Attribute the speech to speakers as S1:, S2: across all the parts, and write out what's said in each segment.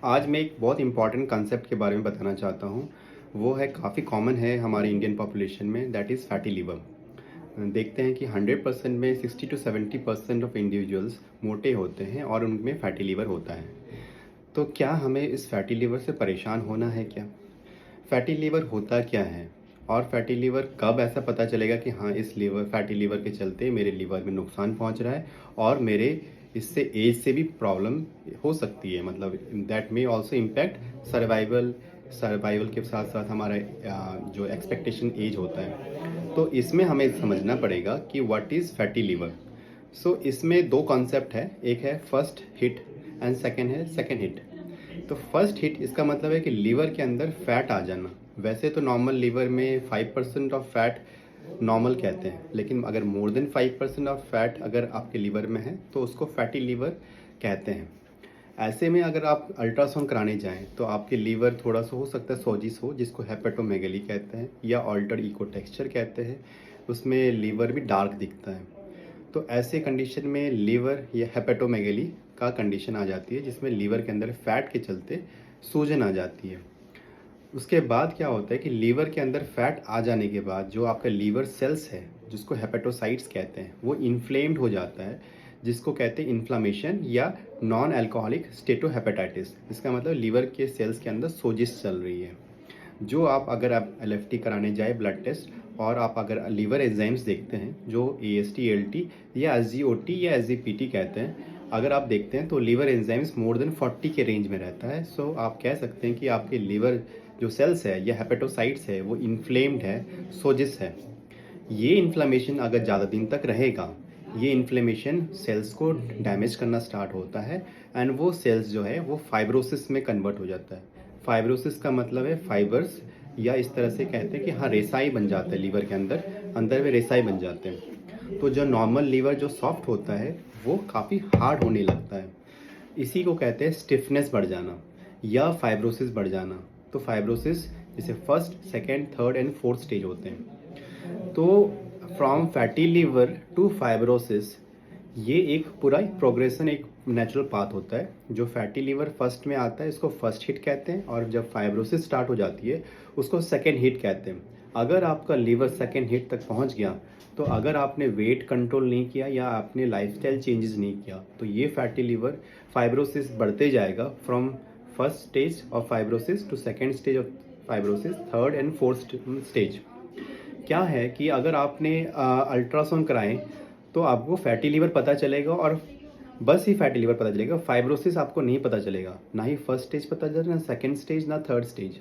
S1: आज मैं एक बहुत इम्पॉर्टेंट कंसेप्ट के बारे में बताना चाहता हूँ। वो है काफ़ी कॉमन है हमारे इंडियन पॉपुलेशन में, दैट इज़ फैटी लिवर। देखते हैं कि 100% में 60 टू 70% ऑफ इंडिविजुअल्स मोटे होते हैं और उनमें फैटी लिवर होता है। तो क्या हमें इस फैटी लिवर से परेशान होना है क्या? फैटी लिवर होता क्या है? और फैटी लिवर कब ऐसा पता चलेगा कि हाँ, इस फैटी लिवर के चलते मेरे लिवर में नुकसान पहुंच रहा है और मेरे इससे एज से भी प्रॉब्लम हो सकती है, मतलब that may also impact survival के साथ साथ हमारा जो एक्सपेक्टेशन एज होता है। तो इसमें हमें समझना पड़ेगा कि व्हाट इज़ फैटी लिवर। सो इसमें दो कॉन्सेप्ट है, एक है फर्स्ट हिट एंड सेकेंड है सेकेंड हिट। तो फर्स्ट हिट इसका मतलब है कि लीवर के अंदर फैट आ जाना। वैसे तो नॉर्मल लीवर में 5% ऑफ फैट नॉर्मल कहते हैं, लेकिन अगर मोर देन 5% ऑफ फैट अगर आपके लीवर में है तो उसको फैटी लीवर कहते हैं। ऐसे में अगर आप अल्ट्रासाउंड कराने जाएं तो आपके लीवर थोड़ा सा हो सकता है सोजिस हो, जिसको हेपेटोमेगली कहते हैं या ऑल्टर्ड इको टेक्सचर कहते हैं। उसमें लीवर भी डार्क दिखता है। तो ऐसे कंडीशन में लीवर या हेपेटोमेगली का कंडीशन आ जाती है, जिसमें लीवर के अंदर फैट के चलते सूजन आ जाती है। उसके बाद क्या होता है कि लीवर के अंदर फैट आ जाने के बाद जो आपका लीवर सेल्स है, जिसको हेपेटोसाइट्स कहते हैं, वो इन्फ्लेम्ड हो जाता है, जिसको कहते हैं इन्फ्लामेशन या नॉन अल्कोहलिक स्टेटोहेपेटाइटिस। इसका मतलब लीवर के सेल्स के अंदर सोजिश चल रही है। जो आप अगर आप एलएफटी कराने जाए ब्लड टेस्ट और आप अगर लीवर एंजाइम्स देखते हैं, जो एएसटी एलटी या एसजीओटी या एसजीपीटी कहते हैं, अगर आप देखते हैं तो लीवर एंजाइम्स मोर देन 40 के रेंज में रहता है। सो आप कह सकते हैं कि आपके लीवर जो सेल्स है या हेपेटोसाइट्स है वो इन्फ्लेम्ड है, सोजिस है। ये इन्फ्लेमेशन अगर ज़्यादा दिन तक रहेगा, ये इन्फ्लेमेशन सेल्स को डैमेज करना स्टार्ट होता है एंड वो सेल्स जो है वो फाइब्रोसिस में कन्वर्ट हो जाता है। फाइब्रोसिस का मतलब है फाइबर्स, या इस तरह से कहते हैं कि हाँ, रेसाई बन जाता है लीवर के अंदर, अंदर में रेसाई बन जाते हैं। तो जो नॉर्मल लीवर जो सॉफ्ट होता है वो काफ़ी हार्ड होने लगता है। इसी को कहते हैं स्टिफनेस बढ़ जाना या फाइब्रोसिस बढ़ जाना। तो फाइब्रोसिस जैसे first, second, third and fourth stage होते हैं। तो from fatty liver to fibrosis, ये एक पूरा प्रोग्रेशन, एक नेचुरल पाथ होता है। जो फैटी लिवर फर्स्ट में आता है इसको फर्स्ट हिट कहते हैं, और जब फाइब्रोसिस स्टार्ट हो जाती है उसको सेकेंड हिट कहते हैं। अगर आपका लिवर सेकेंड हिट तक पहुंच गया, तो अगर आपने वेट कंट्रोल नहीं किया या आपने लाइफस्टाइल चेंजेस नहीं किया, तो ये फैटी लिवर फाइब्रोसिस बढ़ते जाएगा from first stage of fibrosis to second stage of fibrosis, third and fourth stage. क्या है कि अगर आपने अल्ट्रासाउंड कराएं तो आपको फैटी लीवर पता चलेगा, और बस ही फैटी लीवर पता चलेगा, फाइब्रोसिस आपको नहीं पता चलेगा। ना ही फर्स्ट स्टेज पता चलेगा, ना सेकेंड स्टेज, ना थर्ड स्टेज।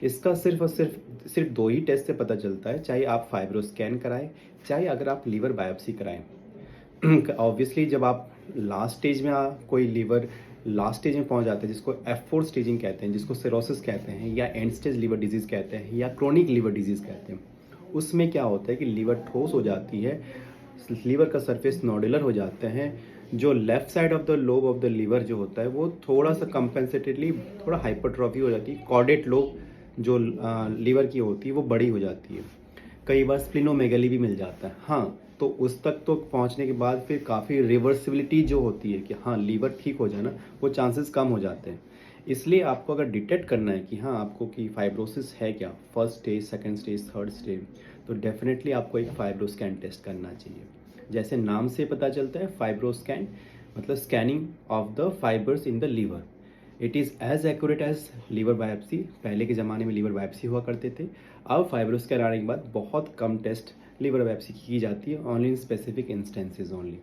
S1: इसका सिर्फ और सिर्फ दो ही टेस्ट से पता चलता है, चाहे आप फाइब्रो स्कैन कराएं, चाहे अगर आप लीवर बायोप्सी कराएं। ऑब्वियसली जब आप लास्ट स्टेज में कोई लीवर लास्ट स्टेज में पहुंच जाता है, जिसको F4 स्टेजिंग कहते हैं, जिसको सिरोसिस कहते हैं, या एंड स्टेज लीवर डिजीज़ कहते हैं, या क्रोनिक लीवर डिजीज़ कहते हैं, उसमें क्या होता है कि लीवर ठोस हो जाती है, लीवर का सरफेस नोडुलर हो जाते हैं। जो left side of the lobe of the liver जो होता है वो थोड़ा सा कंपेंसेटेडली थोड़ा हाइपरट्रॉफी हो जाती है। कॉर्डेट लोब जो लीवर की होती है वो बड़ी हो जाती है। कई बार स्प्लिनोमेगली भी मिल जाता है। हाँ, तो उस तक तो पहुंचने के बाद फिर काफ़ी रिवर्सिबिलिटी जो होती है कि हाँ, लीवर ठीक हो जाना, वो चांसेस कम हो जाते हैं। इसलिए आपको अगर डिटेक्ट करना है कि हाँ, आपको कि फाइब्रोसिस है क्या, first stage, second stage, third stage, तो डेफिनेटली आपको एक फाइब्रो स्कैन टेस्ट करना चाहिए। जैसे नाम से पता चलता है, फाइब्रो स्कैन मतलब scanning of the fibres in the liver. It is as accurate as liver biopsy. पहले के ज़माने में लीवर बायोप्सी हुआ करते थे। अब फाइब्रो स्कैन आने के बाद बहुत कम टेस्ट लीवर बायोप्सी की जाती है, only in specific instances only.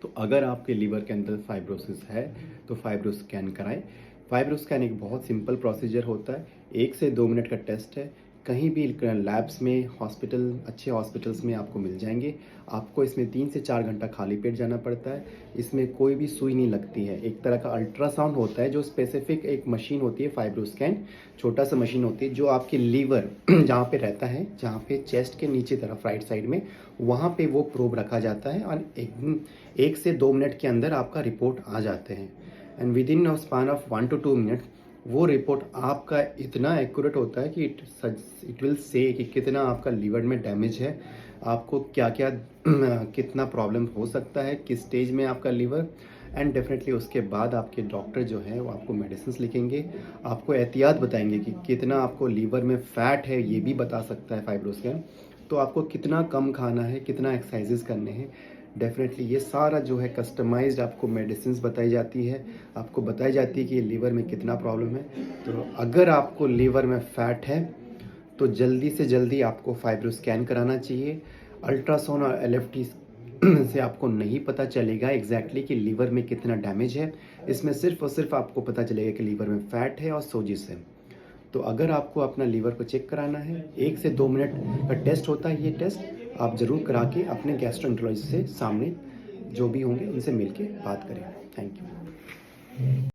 S1: तो अगर आपके लीवर के अंदर फाइब्रोसिस है तो फाइब्रो स्कैन कराएं। फाइब्रो स्कैन एक बहुत सिंपल प्रोसीजर होता है, 1 से 2 मिनट का टेस्ट है। कहीं भी लैब्स में, अच्छे हॉस्पिटल्स में आपको मिल जाएंगे। आपको इसमें 3 से 4 घंटा खाली पेट जाना पड़ता है। इसमें कोई भी सुई नहीं लगती है। एक तरह का अल्ट्रासाउंड होता है, जो स्पेसिफिक एक मशीन होती है, फाइब्रो स्कैन छोटा सा मशीन होती है, जो आपके लीवर जहाँ पे रहता है, जहाँ पे चेस्ट के नीचे तरफ राइट साइड में, वहाँ पे वो प्रोब रखा जाता है, और 1 से 2 मिनट के अंदर आपका रिपोर्ट आ जाते हैं। And with in span of 1 to 2 minute वो रिपोर्ट आपका इतना एक्यूरेट होता है कि इट विल से कि कितना आपका लीवर में डैमेज है, आपको क्या क्या कितना प्रॉब्लम हो सकता है, किस स्टेज में आपका लीवर, एंड डेफिनेटली उसके बाद आपके डॉक्टर जो है वो आपको मेडिसिन लिखेंगे, आपको एहतियात बताएंगे कि कितना आपको लीवर में फ़ैट है ये भी बता सकता है फाइब्रोस्कैन, तो आपको कितना कम खाना है, कितना एक्सरसाइजेस करने हैं। डेफिनेटली ये सारा जो है कस्टमाइज्ड आपको मेडिसिन बताई जाती है, आपको बताई जाती है कि लीवर में कितना प्रॉब्लम है। तो अगर आपको लीवर में फ़ैट है तो जल्दी से जल्दी आपको फाइब्रोस्कैन कराना चाहिए। अल्ट्रासाउंड और एलएफटी से आपको नहीं पता चलेगा एग्जैक्टली कि लीवर में कितना डैमेज है। इसमें सिर्फ और सिर्फ आपको पता चलेगा कि लीवर में फ़ैट है और सोजिश है। तो अगर आपको अपना लीवर को चेक कराना है, 1 से 2 मिनट का टेस्ट होता है। ये टेस्ट आप ज़रूर करा के अपने गैस्ट्रोएंटरोलॉजिस्ट से सामने जो भी होंगे उनसे मिल के बात करें। Thank you.